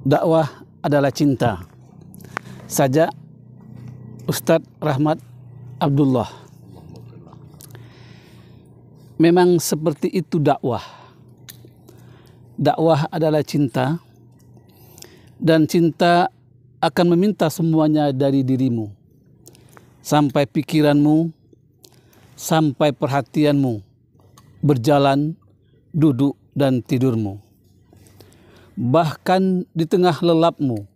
Dakwah adalah cinta. Saja Ustadz Rahmat Abdullah. Memang seperti itu dakwah. Dakwah adalah cinta, dan cinta akan meminta semuanya dari dirimu, sampai pikiranmu, sampai perhatianmu, berjalan, duduk, dan tidurmu. Bahkan di tengah lelapmu,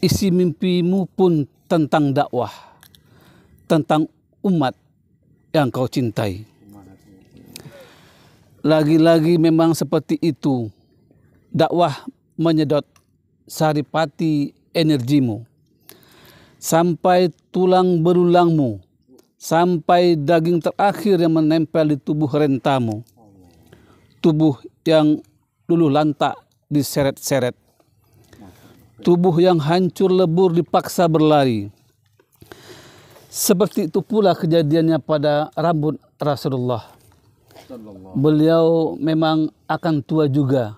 isi mimpimu pun tentang dakwah, tentang umat yang kau cintai. Lagi-lagi memang seperti itu, dakwah menyedot saripati energimu, sampai tulang berulangmu, sampai daging terakhir yang menempel di tubuh rentamu, tubuh yang dulu lantak diseret-seret, tubuh yang hancur lebur dipaksa berlari. Seperti itu pula kejadiannya pada rambut Rasulullah. Beliau memang akan tua juga,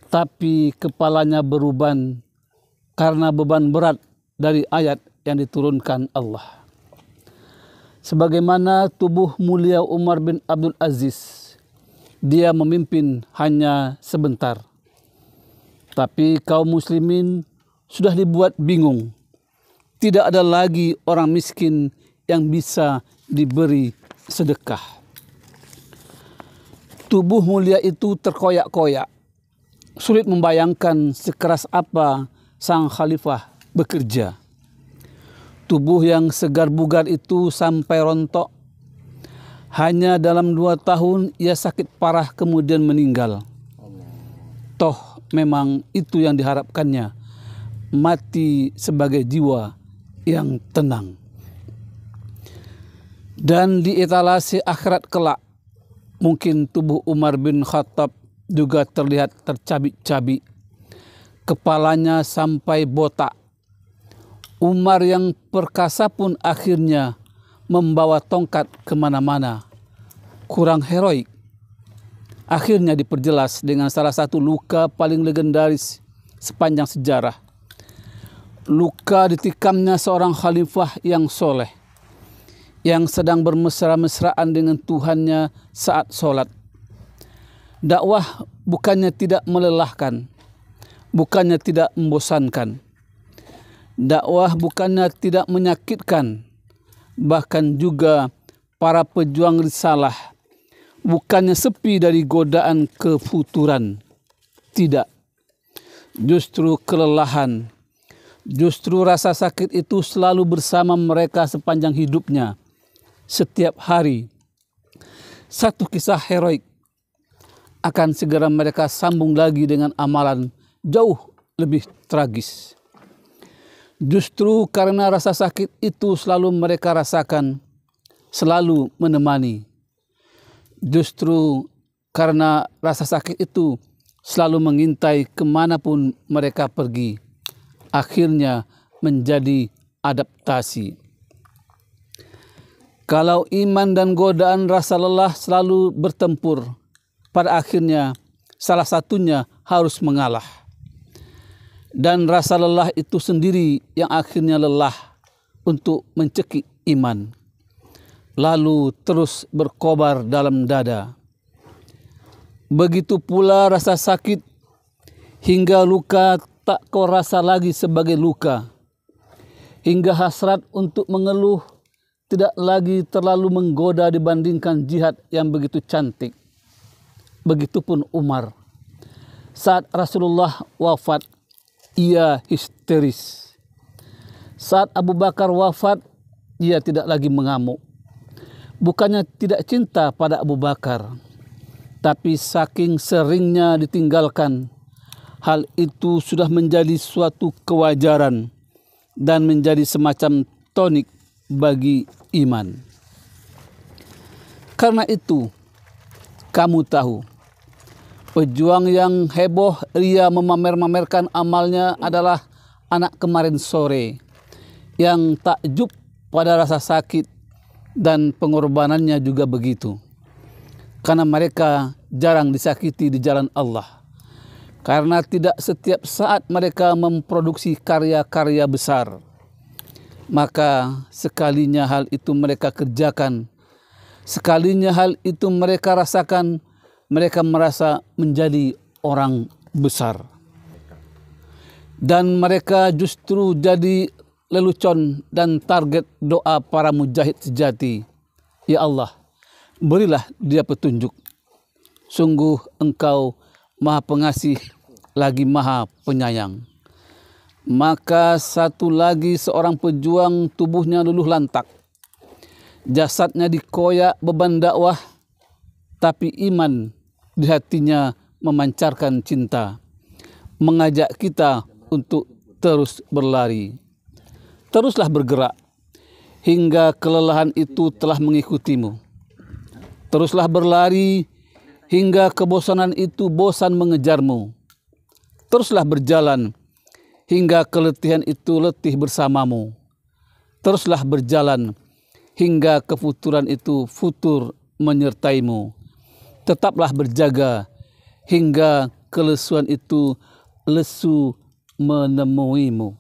tapi kepalanya beruban karena beban berat dari ayat yang diturunkan Allah. Sebagaimana tubuh mulia Umar bin Abdul Aziz, dia memimpin hanya sebentar, tapi kaum muslimin sudah dibuat bingung. Tidak ada lagi orang miskin yang bisa diberi sedekah. Tubuh mulia itu terkoyak-koyak. Sulit membayangkan sekeras apa sang khalifah bekerja. Tubuh yang segar bugar itu sampai rontok. Hanya dalam 2 tahun ia sakit parah kemudian meninggal. Toh memang itu yang diharapkannya, mati sebagai jiwa yang tenang. Dan di etalase akhirat kelak, mungkin tubuh Umar bin Khattab juga terlihat tercabik-cabik, kepalanya sampai botak. Umar yang perkasa pun akhirnya membawa tongkat kemana-mana, kurang heroik. Akhirnya diperjelas dengan salah satu luka paling legendaris sepanjang sejarah. Luka ditikamnya seorang khalifah yang soleh, yang sedang bermesra-mesraan dengan Tuhannya saat sholat. Dakwah bukannya tidak melelahkan, bukannya tidak membosankan. Dakwah bukannya tidak menyakitkan, bahkan juga para pejuang risalah bukannya sepi dari godaan kefuturan. Tidak, justru kelelahan, justru rasa sakit itu selalu bersama mereka sepanjang hidupnya. Setiap hari, satu kisah heroik akan segera mereka sambung lagi dengan amalan jauh lebih tragis. Justru karena rasa sakit itu selalu mereka rasakan, selalu menemani. Justru karena rasa sakit itu selalu mengintai kemanapun mereka pergi, akhirnya menjadi adaptasi. Kalau iman dan godaan rasa lelah selalu bertempur, pada akhirnya salah satunya harus mengalah. Dan rasa lelah itu sendiri yang akhirnya lelah untuk mencekik iman, lalu terus berkobar dalam dada. Begitu pula rasa sakit, hingga luka tak kau rasa lagi sebagai luka, hingga hasrat untuk mengeluh tidak lagi terlalu menggoda dibandingkan jihad yang begitu cantik. Begitupun Umar. Saat Rasulullah wafat, ia histeris. Saat Abu Bakar wafat, ia tidak lagi mengamuk. Bukannya tidak cinta pada Abu Bakar, tapi saking seringnya ditinggalkan, hal itu sudah menjadi suatu kewajaran dan menjadi semacam tonik bagi iman. Karena itu, kamu tahu, pejuang yang heboh ria memamer-mamerkan amalnya adalah anak kemarin sore yang takjub pada rasa sakit, dan pengorbanannya juga begitu. Karena mereka jarang disakiti di jalan Allah. karena tidak setiap saat mereka memproduksi karya-karya besar. Maka sekalinya hal itu mereka kerjakan, sekalinya hal itu mereka rasakan, mereka merasa menjadi orang besar. Dan mereka justru jadi lelucon dan target doa para mujahid sejati. Ya Allah, berilah dia petunjuk. Sungguh Engkau Maha Pengasih lagi Maha Penyayang. Maka satu lagi seorang pejuang tubuhnya luluh lantak. Jasadnya dikoyak beban dakwah, tapi iman di hatinya memancarkan cinta, mengajak kita untuk terus berlari. Teruslah bergerak hingga kelelahan itu telah mengikutimu. Teruslah berlari hingga kebosanan itu bosan mengejarmu. Teruslah berjalan hingga keletihan itu letih bersamamu. Teruslah berjalan hingga kefuturan itu futur menyertaimu. Tetaplah berjaga hingga kelesuan itu lesu menemuimu.